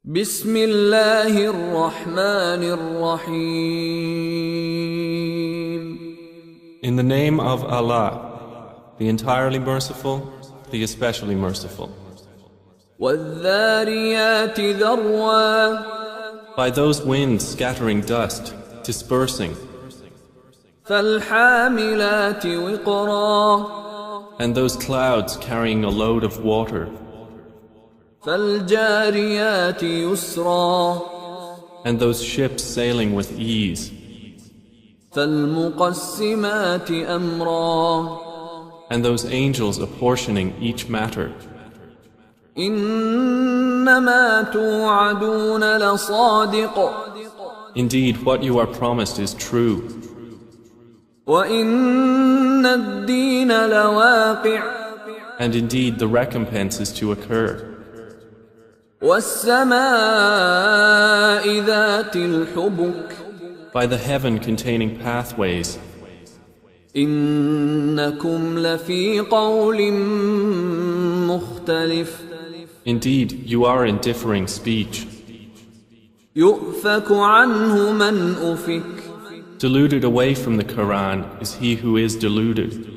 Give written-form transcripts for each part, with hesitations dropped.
بسم الله الرحمن الرحيم. In the name of Allah, the entirely merciful, the especially merciful. والذاريات ذروا. By those winds scattering dust, dispersing, فالحاملات وقرا. and those clouds carrying a load of water, فالجاريات يسرا. and those ships sailing with ease, فالمقسمات أمرا. and those angels apportioning each matter. إنما توعدون لصادق. Indeed, what you are promised is true, وإن الدين لواقع. and indeed the recompense is to occur. والسماء ذات الحبك. By the heaven containing pathways, إنكم لفي قول مختلف. indeed you are in differing speech. يؤفك عنه من أفك. Deluded away from the Quran is he who is deluded.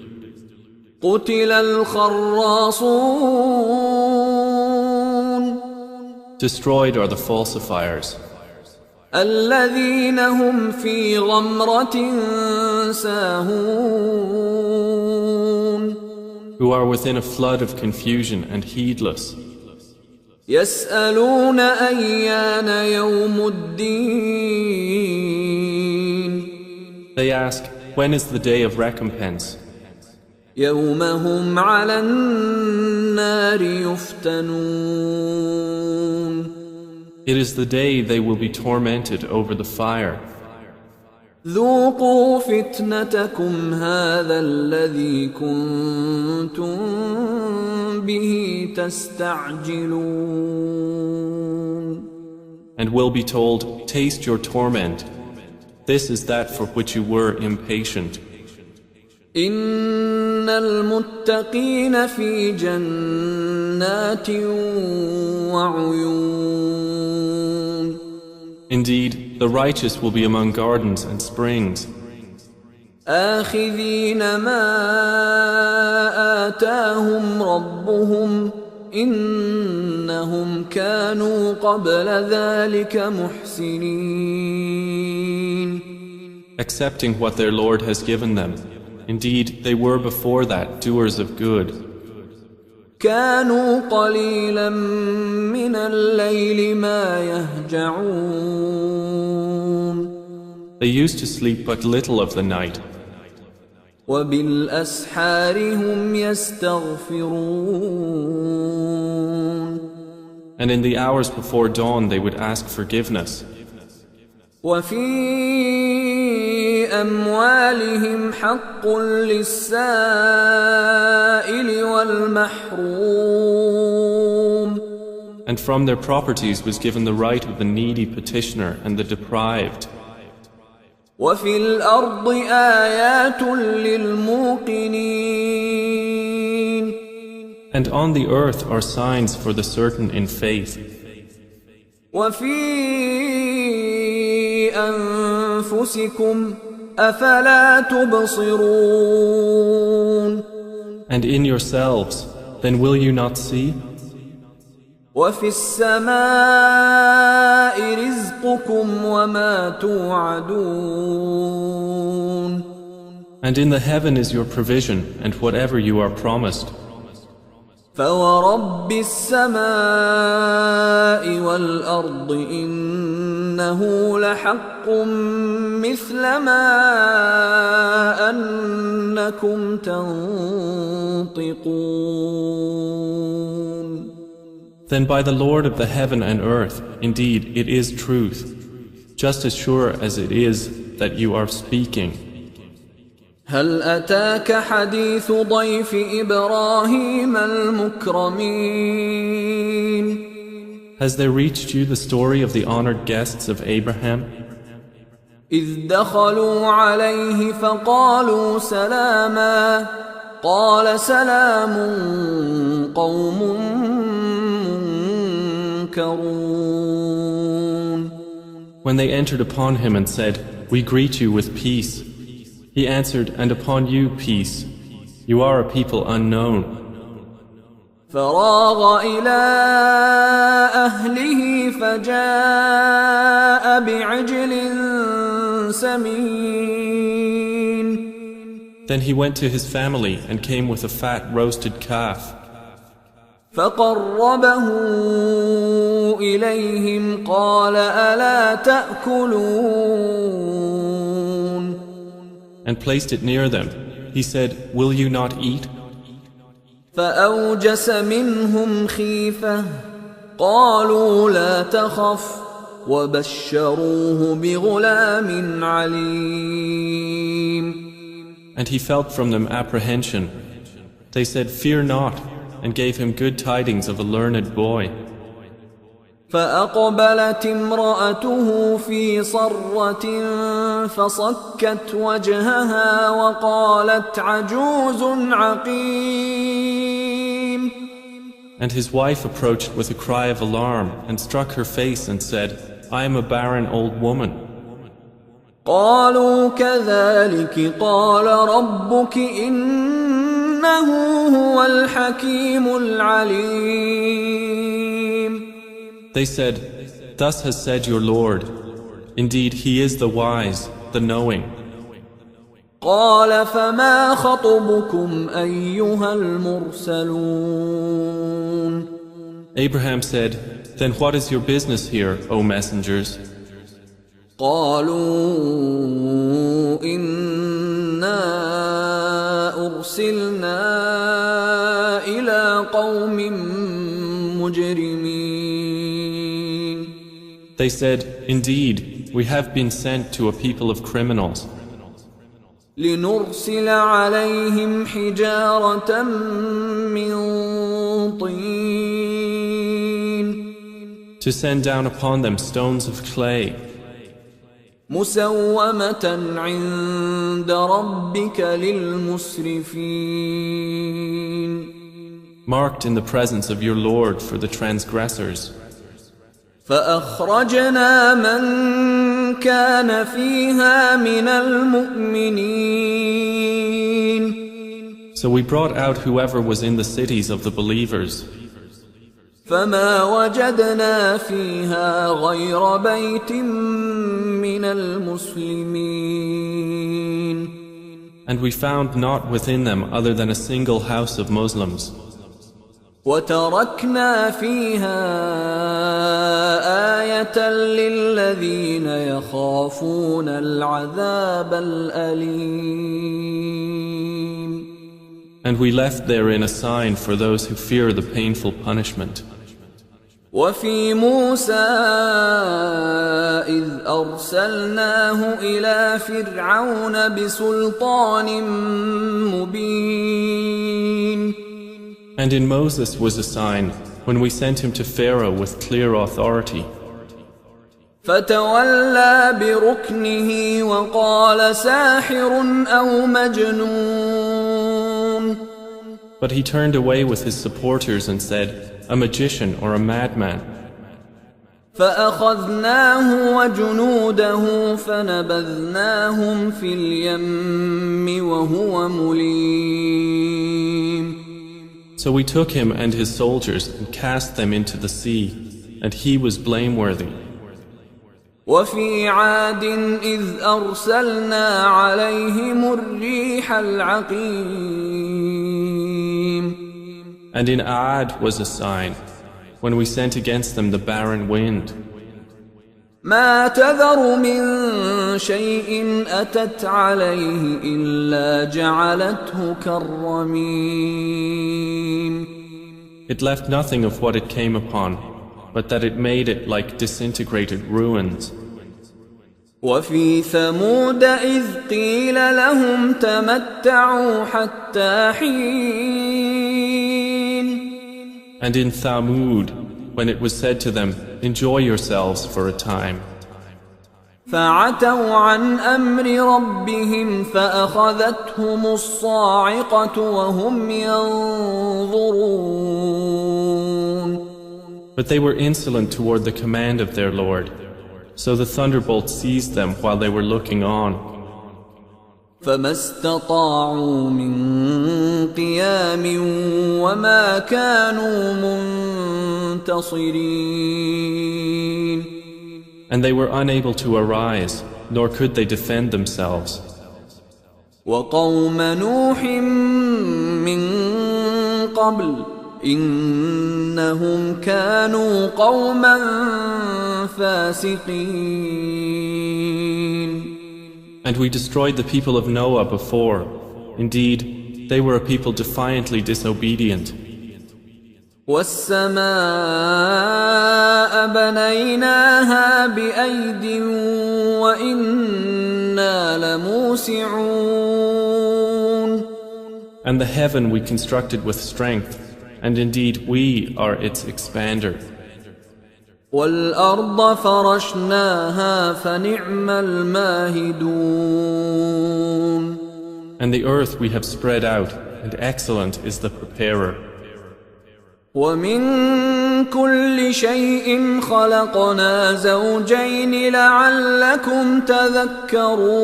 قتل الخراصون. Destroyed are the falsifiers, الذين هم في غمرة ساهون. who are within a flood of confusion and heedless. يسألون أيان يوم الدين. They ask, when is the day of recompense? يوم هم على النار يفتنون. It is the day they will be tormented over the fire. ذوقوا فتنتكم هذا الذي كنتم به تستعجلون. And will be told, taste your torment. This is that for which you were impatient. إن المتقين في جنات وعيون. Indeed, the righteous will be among gardens and springs, آخذين ما آتاهم ربهم إنهم كانوا قبل ذلك محسنين. accepting what their Lord has given them. Indeed, they were before that doers of good. كانوا قليلا من الليل ما يهجعون. They used to sleep but little of the night, وبالأسحار هم يستغفرون. and in the hours before dawn they would ask forgiveness. وفي أموالهم حق للسائل والمحروم. And from their properties was given the right of the needy petitioner and the deprived. وفي الأرض آيات للموقنين. And on the earth are signs for the certain in faith. وفي أنفسكم أفلا تبصرون. And in yourselves, then will you not see? وفي السماء رزقكم وما توعدون. And in the heaven is your provision and whatever you are promised. فورب السماء والأرض إنه لحق مثل ما أنكم تنطقون. Then by the Lord of the heaven and earth, indeed it is truth, just as sure as it is that you are speaking. هل أتاك حديث ضيف إبراهيم المكرمين. Has there reached you the story of the honored guests of Abraham? إذ دخلوا عليه فقالوا سلاما قال سلام قوم مُنكَرُونَ. When they entered upon him and said, "We greet you with peace," he answered, "And upon you peace. You are a people unknown." فراغ إلى أهله فجاء بعجل سمين. Then he went to his family and came with a fat roasted calf. فقربه إليهم قال ألا تأكلون. And placed it near them. He said, "Will you not eat?" فأوجس منهم خيفة قالوا لا تخف وبشروه بغلام عليم. And he felt from them apprehension. They said, "Fear not," and gave him good tidings of a learned boy. فأقبلت امرأته في صرة فصكت وجهها وقالت عجوز عقيم. And his wife approached with a cry of alarm and struck her face and said, "I am a barren old woman." قالوا كذلك قال ربك إنه هو الحكيم العليم. They said, "Thus has said your Lord. Indeed, He is the wise, the knowing." قال فما خطبكم أيها المرسلون. Abraham said, "Then what is your business here, O messengers?" قالوا إنا أرسلنا إلى قوم مجرمين. They said, "Indeed, we have been sent to a people of criminals. لنرسل عليهم حجارة من طين. To send down upon them stones of clay, مسومة عند ربك للمسرفين. marked in the presence of your Lord for the transgressors. فأخرجنا من كان فيها من المؤمنين. So we brought out whoever was in the cities of the believers. فما وجدنا فيها غير بيت من المسلمين. And we found not within them other than a single house of Muslims. وتركنا فيها آية للذين يخافون العذاب الأليم. And we left therein a sign for those who fear the painful punishment. وفي موسى إذ أرسلناه إلى فرعون بسلطان مبين. And in Moses was a sign when we sent him to Pharaoh with clear authority. فتولى بركنه وقال ساحر أو مجنون. But he turned away with his supporters and said, "A magician or a madman." فأخذناه وجنوده فنبذناهم في اليم وهو مليم. So we took him and his soldiers and cast them into the sea, and he was blameworthy. وفي عاد إذ أرسلنا عليهم الريح العقيم. And in Aad was a sign, when we sent against them the barren wind. ما تذر من شيء أتت عليه إلا جعلته كالرميم. It left nothing of what it came upon, but that it made it like disintegrated ruins. وفي ثمود إذ قيل لهم تمتعوا حتى حين. And in Thamud, when it was said to them, "Enjoy yourselves for a time." فعتوا عن أمر ربهم فأخذتهم الصاعقة وهم ينظرون. But they were insolent toward the command of their Lord, so the thunderbolt seized them while they were looking on. فما استطاعوا من قيام وما كانوا منتصرين. And they were unable to arise, nor could they defend themselves. وقوم نوح من قبل إنهم كانوا قوما فاسقين. And we destroyed the people of Noah before. Indeed, they were a people defiantly disobedient. والسماء بنيناها بأيد وإنا لموسعون. And the heaven we constructed with strength, and indeed we are its expander. والأرض فرشناها فنعم الماهدون. And the earth we have spread out, and excellent is the preparer. ومن كل شيء خلقنا زوجين لعلكم تذكرون.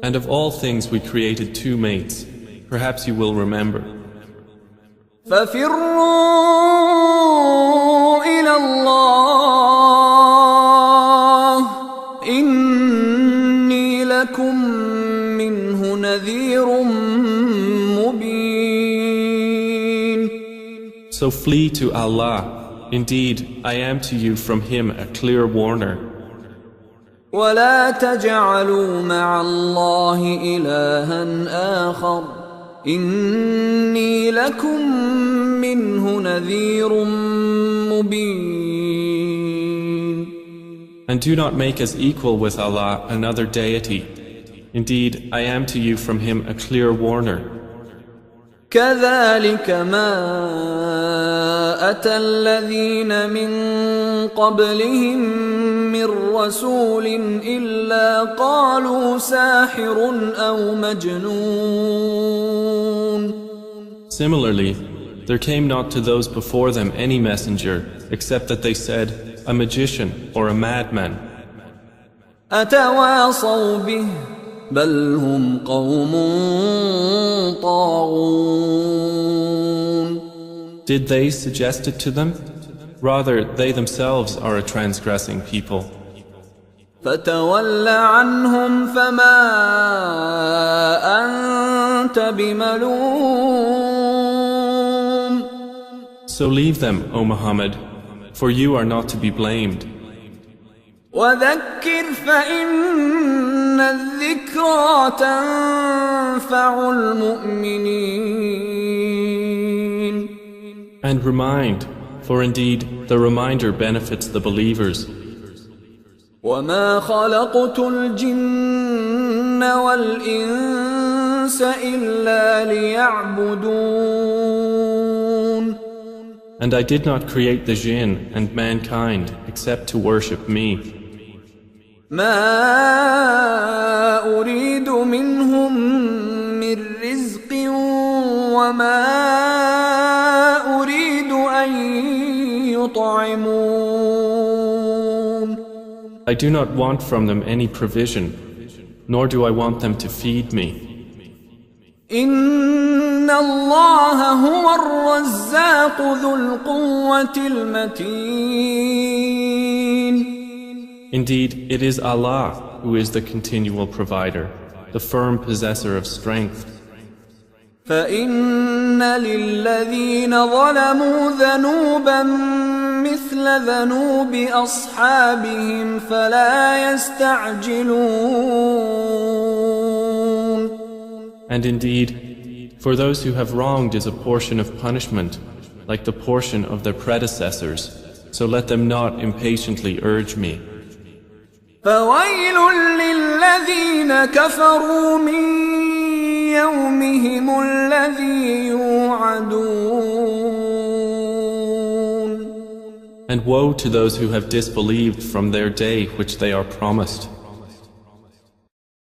And of all things we created two mates. Perhaps you will remember. ففروا إلى الله إني لكم منه نذير مبين. So flee to Allah. Indeed, I am to you from Him a clear warner. ولا تجعلوا مع الله إلها آخر إني لكم منه نذير مبين. And do not make as equal with Allah another deity. Indeed, I am to you from Him a clear warner. كذلك ما أتى الذين من قبلهم من رسول إلا قالوا ساحر أو مجنون. Similarly, there came not to those before them any messenger except that they said, a magician or a madman. أتواصوا به بل هم قوم طاغون. Did they suggest it to them? Rather, they themselves are a transgressing people. فتول عنهم فما أنت بملوم. So leave them, O Muhammad, for you are not to be blamed. وذكر فإن الذكرى تنفع المؤمنين. And remind, for indeed the reminder benefits the believers. وما خلقت الجن والإنس إلا ليعبدون. And I did not create the jinn and mankind except to worship me. ما أريد منهم من رزق وما أريد أن يطعمون. I do not want from them any provision, nor do I want them to feed me. إن الله هو الرزاق ذو القوة المتين. Indeed, it is Allah who is the continual provider, the firm possessor of strength. فإن للذين ظلموا ذنوبا مثل ذنوب أصحابهم فلا يستعجلون. And indeed, for those who have wronged is a portion of punishment, like the portion of their predecessors, so let them not impatiently urge me. فويل للذين كفروا من يومهم الذي يوعدون. And woe to those who have disbelieved from their day which they are promised.